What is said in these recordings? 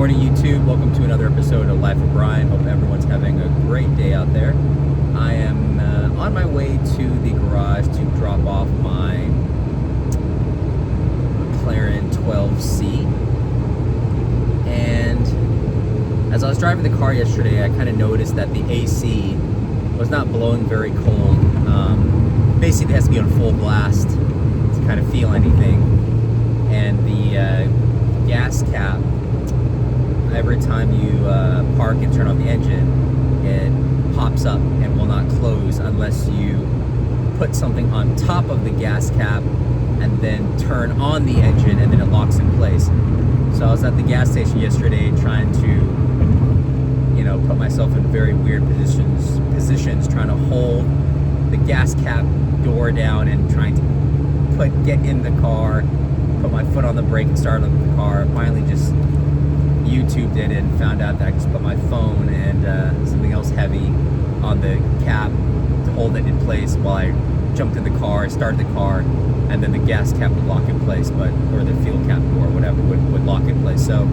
morning, YouTube. Welcome to another episode of Life with Brian. Hope everyone's having a great day out there. I am on my way to the garage to drop off my McLaren 12C. And as I was driving the car yesterday, I kind of noticed that the AC was not blowing very cold. Basically, it has to be on full blast to kind of feel anything. And the gas cap, every time you park and turn on the engine, it pops up and will not close unless you put something on top of the gas cap and then turn on the engine, and then it locks in place. So I was at the gas station yesterday trying to, put myself in very weird positions, trying to hold the gas cap door down and trying to get in the car, put my foot on the brake and start up the car. Finally just YouTubed it and found out that I just put my phone and something else heavy on the cap to hold it in place while I jumped in the car, started the car, and then the gas cap would lock in place, or the fuel cap or whatever would lock in place. So,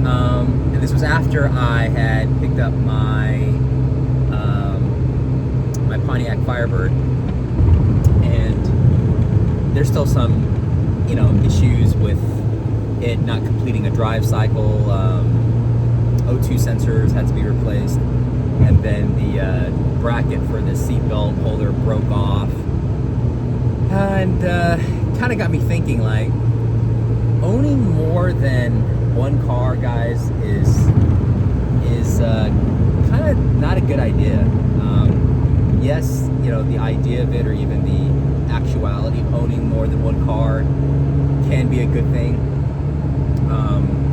and this was after I had picked up my my Pontiac Firebird, and there's still some issues with it not completing a drive cycle. O2 sensors had to be replaced, and then the bracket for the seatbelt holder broke off, and kind of got me thinking, like, owning more than one car, guys, is kind of not a good idea. Yes, the idea of it, or even the actuality of owning more than one car, can be a good thing.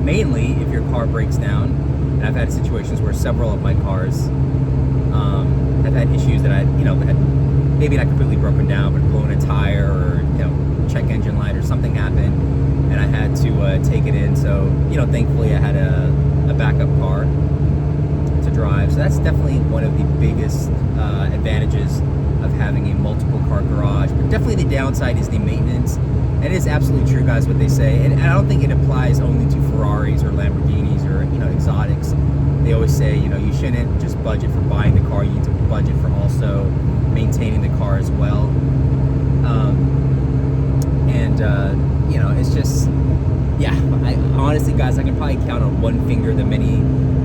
Mainly if your car breaks down, and I've had situations where several of my cars have had issues that had maybe not completely broken down, but blown a tire, or check engine light or something happened, and I had to take it in. So thankfully I had a backup car to drive. So that's definitely one of the biggest advantages of having a multiple car garage. But definitely the downside is the maintenance. It is absolutely true, guys, what they say, and I don't think it applies only to Ferraris or Lamborghinis or exotics. They always say you shouldn't just budget for buying the car; you need to budget for also maintaining the car as well. It's just, I honestly, guys, I can probably count on one finger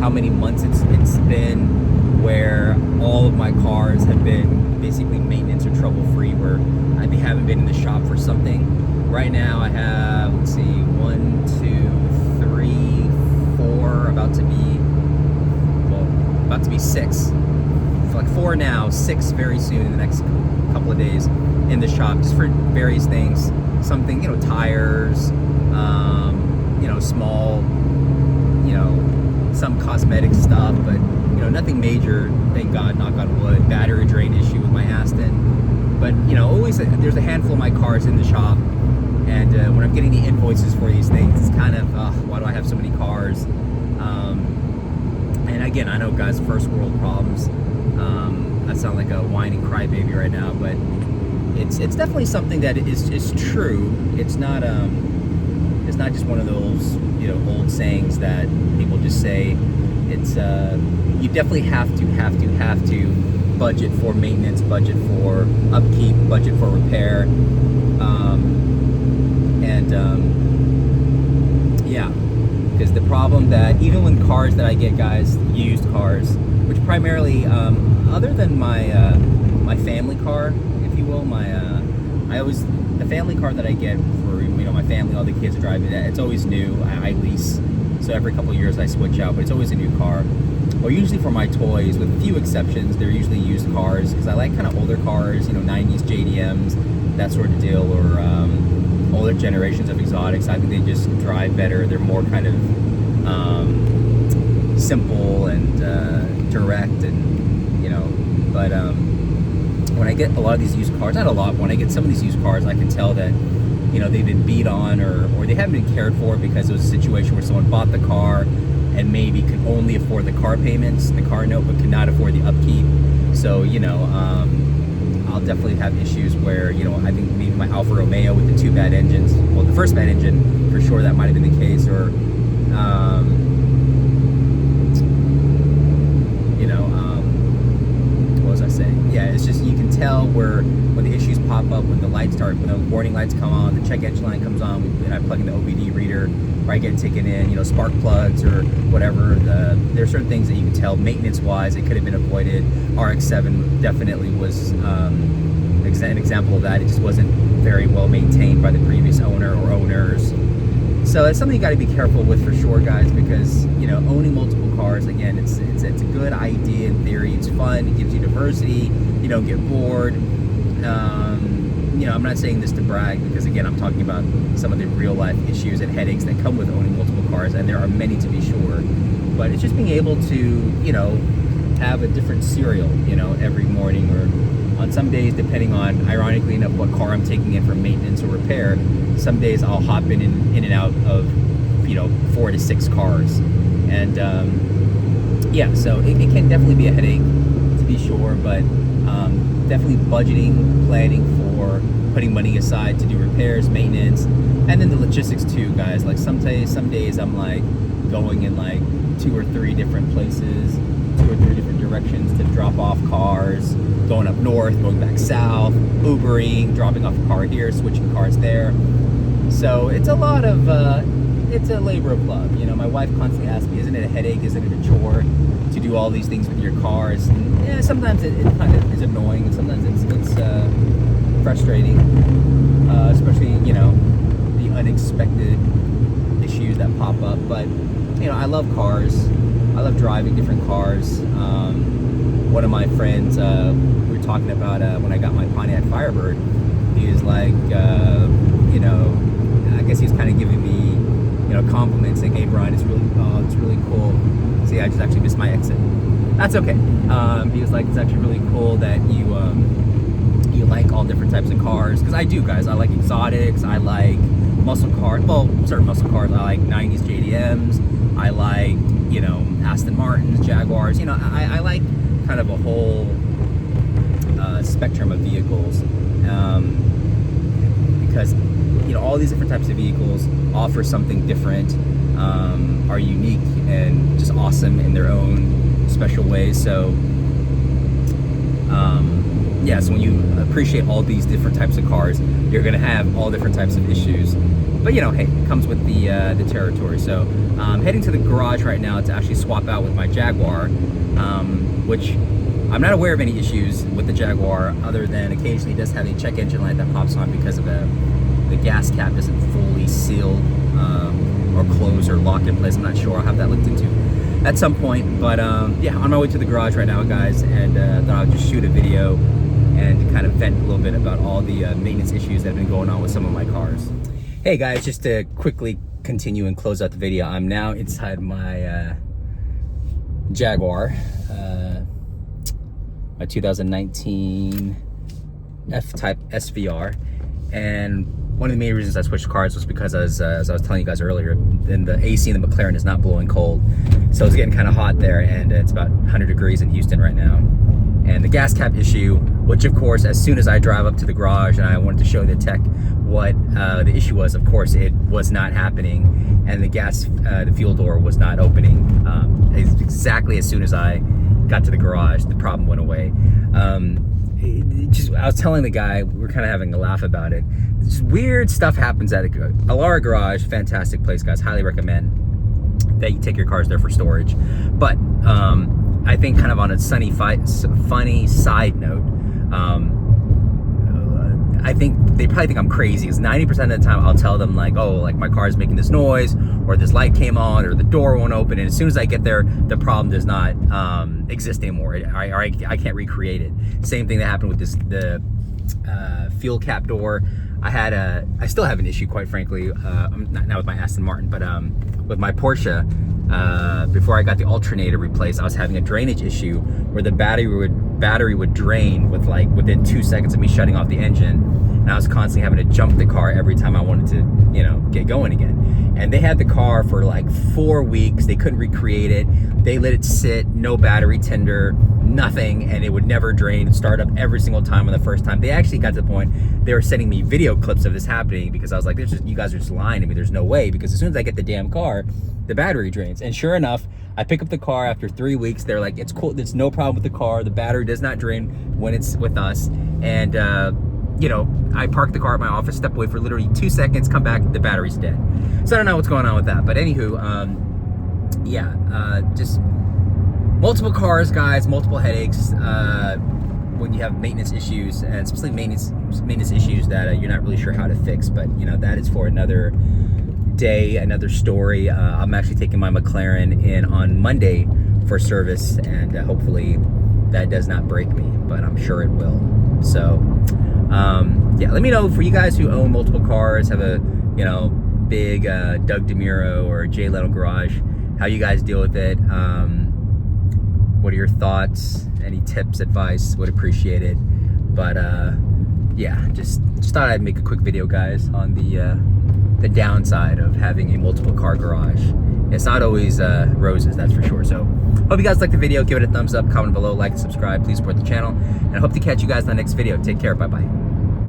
how many months it's been where all of my cars have been basically maintenance or trouble free, where I haven't been in the shop for something. Right now I have, 1, 2, 3, 4, about to be 6. It's like 4 now, 6 very soon in the next couple of days in the shop, just for various things. Something, tires, small, some cosmetic stuff, but nothing major, thank God, knock on wood. Battery drain issue with my Aston, but always there's a handful of my cars in the shop. And when I'm getting the invoices for these things, it's kind of, why do I have so many cars? And again, I know, guys, first world problems. I sound like a whining crybaby right now, but it's definitely something that is true. It's not just one of those old sayings that people just say. It's you definitely have to budget for maintenance, budget for upkeep, budget for repair. Because the problem that even when cars that I get, guys, used cars, which primarily, other than my my family car, if you will, the family car that I get for my family, all the kids are driving, it's always new. I lease, so every couple of years I switch out, but it's always a new car. Or usually for my toys, with a few exceptions, they're usually used cars, because I like kind of older cars, 90s JDMs, that sort of deal, or older generations of exotics. I think they just drive better. They're more kind of simple and direct, and but when I get a lot of these used cars, not a lot, when I get some of these used cars, I can tell that they've been beat on, or they haven't been cared for, because it was a situation where someone bought the car and maybe could only afford the car payments, the car note, but could not afford the upkeep. So I'll definitely have issues where I think maybe my Alfa Romeo with the 2 bad engines, well, the first bad engine for sure, that might have been the case, or What was I saying? Yeah, it's just, you can tell when the issues pop up, when the lights start, when the warning lights come on, the check engine light comes on, and I plug in the OBD reader, or I get a ticket in, spark plugs or whatever. There are certain things that you can tell maintenance-wise it could have been avoided. RX-7 definitely was an example of that. It just wasn't very well maintained by the previous owner or owners. So it's something you got to be careful with for sure, guys, because owning multiple cars, again, it's a good idea in theory. It's fun. It gives you diversity. You don't get bored. I'm not saying this to brag, because again, I'm talking about some of the real life issues and headaches that come with owning multiple cars, and there are many to be sure. But it's just being able to have a different cereal every morning, or on some days, depending on, ironically enough, what car I'm taking in for maintenance or repair. Some days I'll hop in and out of 4 to 6 cars, and yeah, so it can definitely be a headache to be sure, but definitely budgeting, planning for putting money aside to do repairs, maintenance, and then the logistics too, guys. Like some days I'm like going in like 2 or 3 different places, 2 or 3 different directions to drop off cars, going up north, going back south, Ubering, dropping off a car here, switching cars there. So it's a lot of, it's a labor of love. My wife constantly asks me, isn't it a headache? Isn't it a chore to do all these things with your cars? And yeah, sometimes it kind of is annoying, and sometimes it's frustrating, especially, the unexpected issues that pop up. But, I love cars. I love driving different cars. One of my friends, we were talking about when I got my Pontiac Firebird. He was like, I guess he was kind of giving me, compliments, saying, "Hey, Brian, it's really cool." See, I just actually missed my exit. That's okay. He was like, "It's actually really cool that you like all different types of cars," because I do, guys. I like exotics. I like muscle cars. Well, certain muscle cars. I like 90s JDMs. I like, Aston Martins, Jaguars. I like kind of a whole spectrum of vehicles, because all these different types of vehicles offer something different, are unique and just awesome in their own special ways. So yeah, so when you appreciate all these different types of cars, you're gonna have all different types of issues. But hey, it comes with the territory. So I'm heading to the garage right now to actually swap out with my Jaguar, which I'm not aware of any issues with the Jaguar, other than occasionally it does have a check engine light that pops on because of the gas cap isn't fully sealed or closed or locked in place. I'm not sure. I'll have that looked into at some point. But yeah, on my way to the garage right now, guys, and thought I'll just shoot a video and kind of vent a little bit about all the maintenance issues that have been going on with some of my cars. Hey guys, just to quickly continue and close out the video, I'm now inside my Jaguar, my 2019 F-Type SVR, and one of the main reasons I switched cars was because, as I was telling you guys earlier, then the AC in the McLaren is not blowing cold, so it's getting kind of hot there, and it's about 100 degrees in Houston right now. And the gas cap issue, which of course, as soon as I drive up to the garage and I wanted to show the tech what the issue was, of course it was not happening, and the fuel door was not opening. Exactly as soon as I got to the garage, the problem went away. I was telling the guy, we were kind of having a laugh about it. Just weird stuff happens at Alara Garage. Fantastic place, guys. Highly recommend that you take your cars there for storage. But I think, kind of on a funny side note, I think they probably think I'm crazy, because 90% of the time I'll tell them like, oh, like my car's making this noise, or this light came on, or the door won't open, and as soon as I get there, the problem does not exist anymore. I can't recreate it. Same thing that happened with the fuel cap door. I still have an issue, quite frankly, not with my Aston Martin, but with my Porsche. Before I got the alternator replaced, I was having a drainage issue where the battery would drain within 2 seconds of me shutting off the engine, and I was constantly having to jump the car every time I wanted to, get going again. And they had the car for like 4 weeks. They couldn't recreate it. They let it sit, no battery tender, nothing, and it would never drain and start up every single time on the first time. They actually got to the point they were sending me video clips of this happening, because I was like, you guys are just lying to me. There's no way, because as soon as I get the damn car, the battery drains. And sure enough, I pick up the car after 3 weeks. They're like, it's cool, there's no problem with the car, the battery does not drain when it's with us. And you know, I park the car at my office, step away for literally 2 seconds, come back, the battery's dead. So I don't know what's going on with that, but anywho, just multiple cars, guys, multiple headaches when you have maintenance issues, and especially maintenance issues that you're not really sure how to fix. But you know, that is for another day, another story. I'm actually taking my McLaren in on Monday for service, and hopefully that does not break me, but I'm sure it will. So yeah, let me know, for you guys who own multiple cars, have a, you know, big Doug DeMuro or Jay Leno garage, how you guys deal with it. What are your thoughts? Any tips, advice? Would appreciate it. But yeah, just thought I'd make a quick video, guys, on the downside of having a multiple car garage. It's not always roses, that's for sure. So hope you guys liked the video. Give it a thumbs up, comment below, like, subscribe. Please support the channel, and I hope to catch you guys in the next video. Take care. Bye bye.